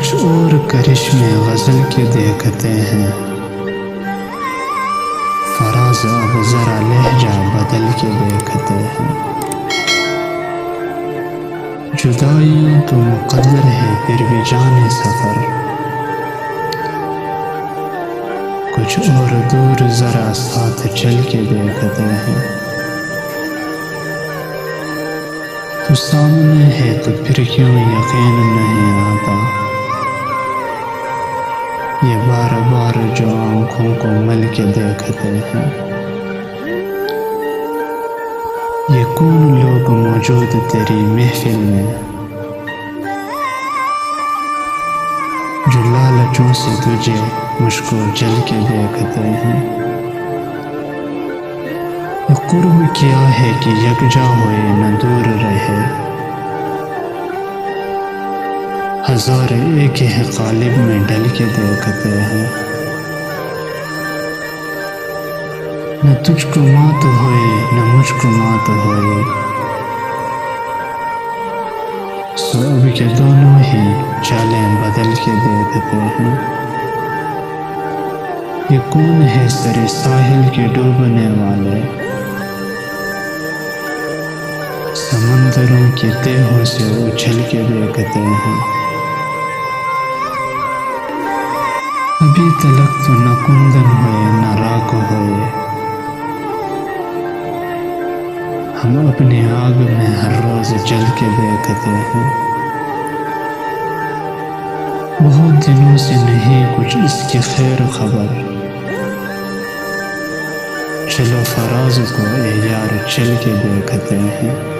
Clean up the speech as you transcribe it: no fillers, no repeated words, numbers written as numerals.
کچھ اور کرشمے غزل کے دیکھتے ہیں، فراز اب ذرا لہجہ بدل کے دیکھتے ہیں۔ جدائیاں تو مقدر ہے پھر بھی جانے سفر، کچھ اور دور ذرا ساتھ چل کے دیکھتے ہیں۔ تو سامنے ہے تو پھر کیوں یقین نہیں آتا، یہ بار بار جو آنکھوں کو مل کے دیکھتے ہیں۔ یہ کون لوگ موجود تیری محفل میں، جو لالچوں سے تجھے مجھ کو جل کے دیکھتے ہیں۔ یہ قرب کیا ہے کہ یکجا ہوئے نہ دور رہے، ہزار ایک ہے قالب میں ڈل کے دیکھتے ہیں۔ نہ تجھ کو مات ہوئے نہ مجھ کو مات ہوئے، سو اب کے دونوں ہی چالیں بدل کے دیکھتے ہیں۔ یہ کون ہے سر ساحل کے ڈوبنے والے، سمندروں کی تہوں سے اچھل کے دیکھتے ہیں۔ ابھی تلک تو نہ کندن ہوئے نہ راک ہوئے، ہم اپنی آگ میں ہر روز جل کے دیکھتے ہیں۔ بہت دنوں سے نہیں کچھ اس کی خیر خبر، چلو فراز کو اے یار چل کے دیکھتے ہیں۔